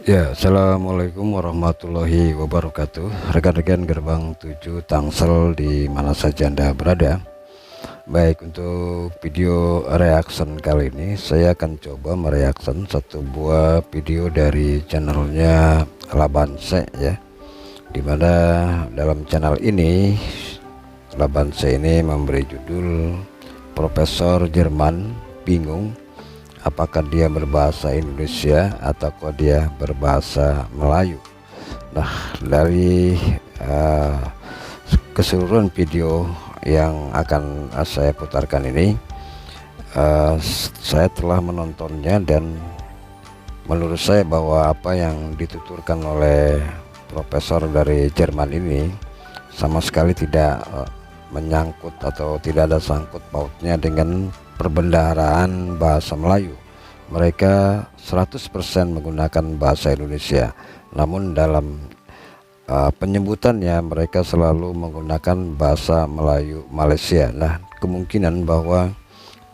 Ya, assalamualaikum warahmatullahi wabarakatuh. Rekan-rekan gerbang 7 Tangsel di mana saja Anda berada. Baik, untuk video reaction kali ini saya akan coba mereaction satu buah video dari channelnya Labanse ya. Dimana dalam channel ini Labanse ini memberi judul Profesor Jerman bingung apakah dia berbahasa Indonesia atau dia berbahasa Melayu. Nah, dari keseluruhan video yang akan saya putarkan ini, saya telah menontonnya dan menurut saya bahwa apa yang dituturkan oleh profesor dari Jerman ini sama sekali tidak menyangkut atau tidak ada sangkut pautnya dengan perbendaharaan bahasa Melayu. Mereka 100% menggunakan bahasa Indonesia, namun dalam penyebutannya mereka selalu menggunakan bahasa Melayu Malaysia. Nah, kemungkinan bahwa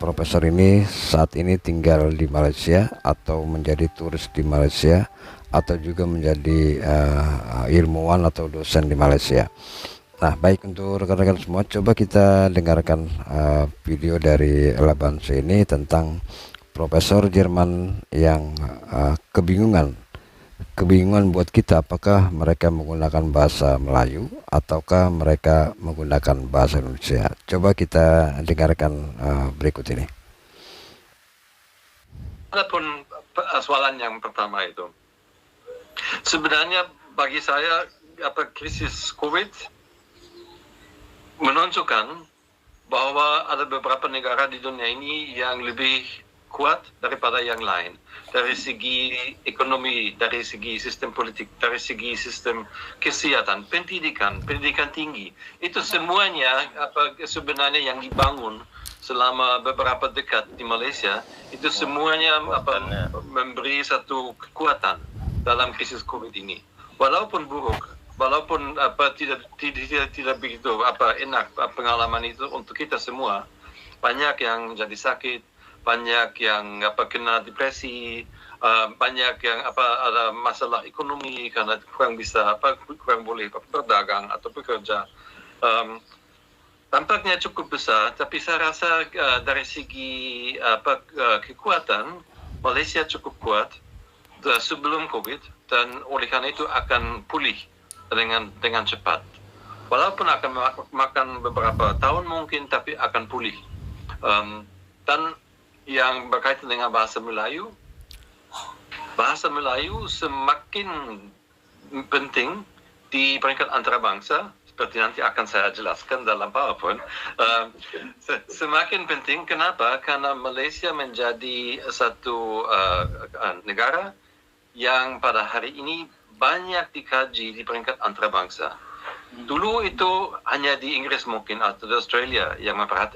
profesor ini saat ini tinggal di Malaysia atau menjadi turis di Malaysia atau juga menjadi ilmuwan atau dosen di Malaysia. Nah, baik, untuk rekan-rekan semua, coba kita dengarkan video dari Labanse ini tentang profesor Jerman yang kebingungan buat kita apakah mereka menggunakan bahasa Melayu ataukah mereka menggunakan bahasa Indonesia. Coba kita dengarkan berikut ini. Adapun soalan yang pertama itu, sebenarnya bagi saya krisis COVID menunjukkan bahwa ada beberapa negara di dunia ini yang lebih kuat daripada yang lain dari segi ekonomi, dari segi sistem politik, dari segi sistem kesehatan, pendidikan tinggi. Itu semuanya sebenarnya yang dibangun selama beberapa dekad di Malaysia, itu semuanya memberi satu kekuatan dalam krisis COVID ini. Walaupun buruk, walaupun tidak begitu enak pengalaman itu untuk kita semua, banyak yang jadi sakit, banyak yang kena depresi, banyak yang ada masalah ekonomi karena kurang boleh berdagang atau bekerja. Tampaknya cukup besar, tapi saya rasa dari segi kekuatan Malaysia cukup kuat sebelum COVID, dan oleh karena itu akan pulih dengan cepat. Walaupun akan makan beberapa tahun mungkin, tapi akan pulih. Dan yang berkaitan dengan bahasa Melayu semakin penting di peringkat antarabangsa, seperti nanti akan saya jelaskan dalam PowerPoint. Semakin penting, kenapa? Karena Malaysia menjadi satu negara yang pada hari ini banyak dikaji di peringkat antarabangsa. Dulu itu hanya di Inggris mungkin atau di Australia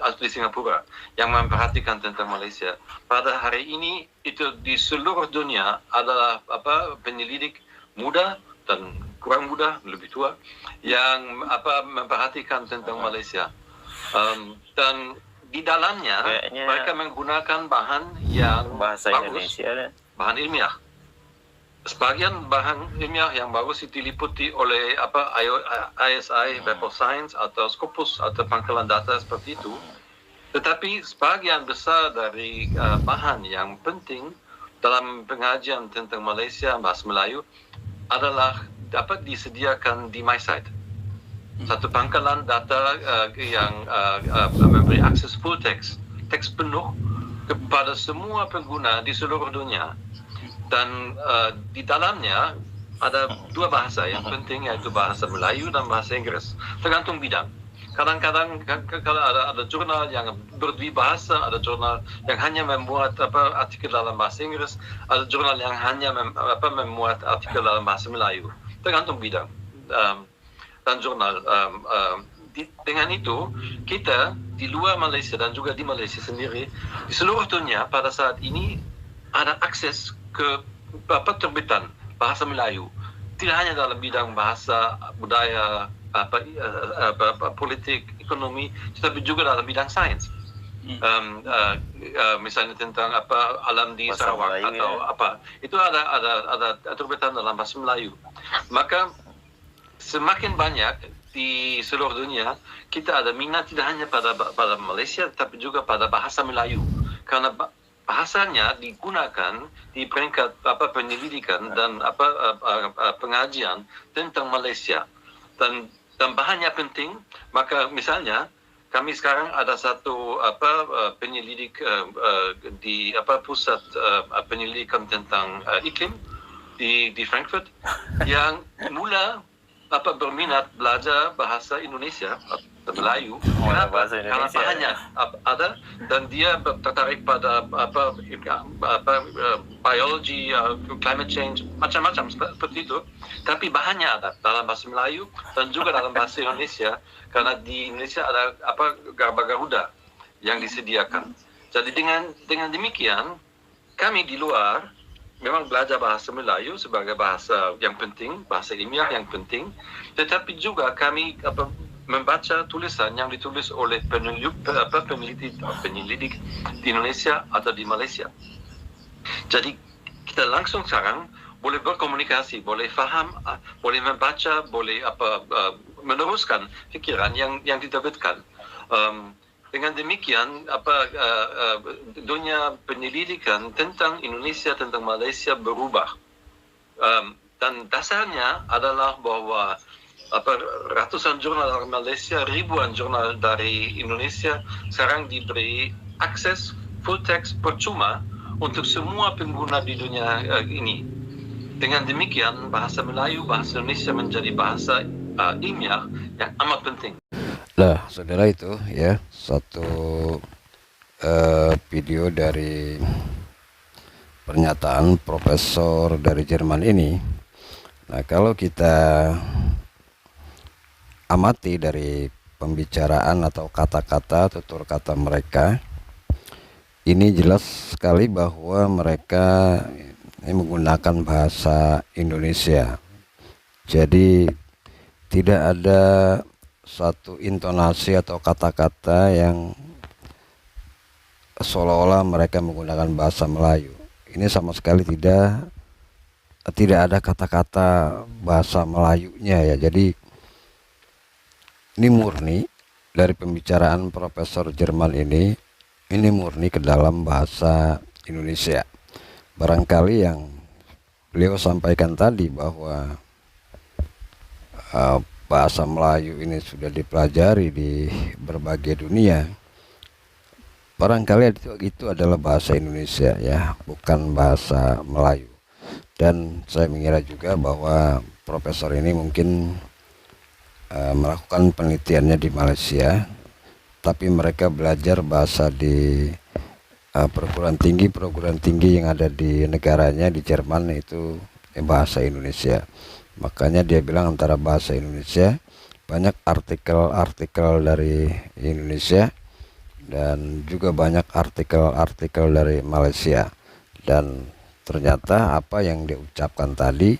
atau di Singapura yang memperhatikan tentang Malaysia. Pada hari ini itu di seluruh dunia adalah penyelidik muda dan kurang muda, lebih tua, yang memperhatikan tentang Malaysia. Dan di dalamnya mereka menggunakan bahan yang bahasa bagus, Indonesia, bahan ilmiah. Sebagian bahan ilmiah yang bagus diliputi oleh ISI, Web of Science atau Scopus atau pangkalan data seperti itu. Tetapi sebagian besar dari bahan yang penting dalam pengajian tentang Malaysia bahasa Melayu adalah dapat disediakan di MySite, satu pangkalan data yang memberi akses full teks penuh kepada semua pengguna di seluruh dunia. Dan di dalamnya ada dua bahasa yang penting, yaitu bahasa Melayu dan bahasa Inggris, tergantung bidang. Kadang-kadang kalau ada jurnal yang berdua bahasa, ada jurnal yang hanya memuat artikel dalam bahasa Inggris, ada jurnal yang hanya memuat artikel dalam bahasa Melayu, tergantung bidang dan jurnal. Dengan itu, kita di luar Malaysia dan juga di Malaysia sendiri, di seluruh dunia pada saat ini ada akses ke terbitan bahasa Melayu, tidak hanya dalam bidang bahasa, budaya, politik, ekonomi, tetapi juga dalam bidang sains. misalnya tentang apa alam di Bahasa Sarawak Melayu, atau ya. apa, itu ada terbitan dalam bahasa Melayu. Maka semakin banyak di seluruh dunia kita ada minat tidak hanya pada Malaysia tapi juga pada bahasa Melayu, karena bahasanya digunakan di peringkat apa penyelidikan dan apa pengajian tentang Malaysia, dan bahannya penting. Maka misalnya kami sekarang ada satu penyelidik di pusat penyelidikan tentang iklim di Frankfurt yang mula berminat belajar bahasa Indonesia atau Melayu. Kenapa? Bahasa Karena Indonesia, bahannya ada dan dia tertarik pada biologi, climate change, macam-macam seperti itu. Tapi bahannya ada dalam bahasa Melayu dan juga dalam bahasa Indonesia, karena di Indonesia ada Garba Garuda yang disediakan. Jadi dengan demikian kami di luar memang belajar bahasa Melayu sebagai bahasa yang penting, bahasa ilmiah yang penting, tetapi juga kami membaca tulisan yang ditulis oleh penyelidik di Indonesia atau di Malaysia. Jadi kita langsung sekarang boleh berkomunikasi, boleh faham, boleh membaca, boleh meneruskan pikiran yang diterbitkan. Dengan demikian dunia penyelidikan tentang Indonesia, tentang Malaysia berubah, dan dasarnya adalah bahwa ratusan jurnal dari Malaysia, ribuan jurnal dari Indonesia sekarang diberi akses full text percuma untuk semua pengguna di dunia ini. Dengan demikian bahasa Melayu, bahasa Indonesia menjadi bahasa ilmiah yang amat penting. Nah, saudara, itu ya satu video dari pernyataan profesor dari Jerman ini. Nah, kalau kita amati dari pembicaraan atau kata-kata, tutur kata mereka, ini jelas sekali bahwa mereka ini menggunakan bahasa Indonesia. Jadi tidak ada satu intonasi atau kata-kata yang seolah-olah mereka menggunakan bahasa Melayu. Ini sama sekali tidak ada kata-kata bahasa Melayunya ya. Jadi ini murni dari pembicaraan profesor Jerman ini murni ke dalam bahasa Indonesia. Barangkali yang beliau sampaikan tadi bahwa bahasa Melayu ini sudah dipelajari di berbagai dunia, barangkali itu adalah bahasa Indonesia ya, bukan bahasa Melayu. Dan saya mengira juga bahwa profesor ini mungkin melakukan penelitiannya di Malaysia, tapi mereka belajar bahasa di perguruan tinggi yang ada di negaranya, di Jerman, itu bahasa Indonesia. Makanya dia bilang antara bahasa Indonesia, banyak artikel-artikel dari Indonesia dan juga banyak artikel-artikel dari Malaysia. Dan ternyata apa yang dia ucapkan tadi,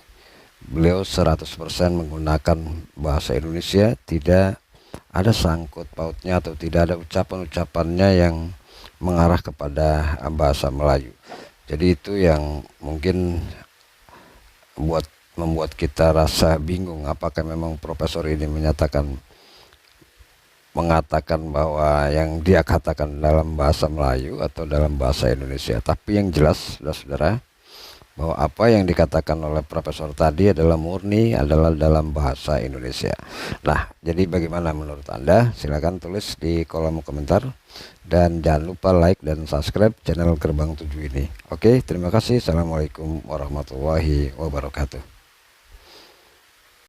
beliau 100% menggunakan bahasa Indonesia, tidak ada sangkut pautnya atau tidak ada ucapan-ucapannya yang mengarah kepada bahasa Melayu. Jadi itu yang mungkin membuat kita rasa bingung, apakah memang profesor ini mengatakan bahwa yang dia katakan dalam bahasa Melayu atau dalam bahasa Indonesia. Tapi yang jelas, saudara, bahwa apa yang dikatakan oleh profesor tadi adalah murni dalam bahasa Indonesia. Nah, jadi bagaimana menurut Anda? Silakan tulis di kolom komentar dan jangan lupa like dan subscribe channel Gerbang 7 ini. Oke, terima kasih. Assalamualaikum warahmatullahi wabarakatuh.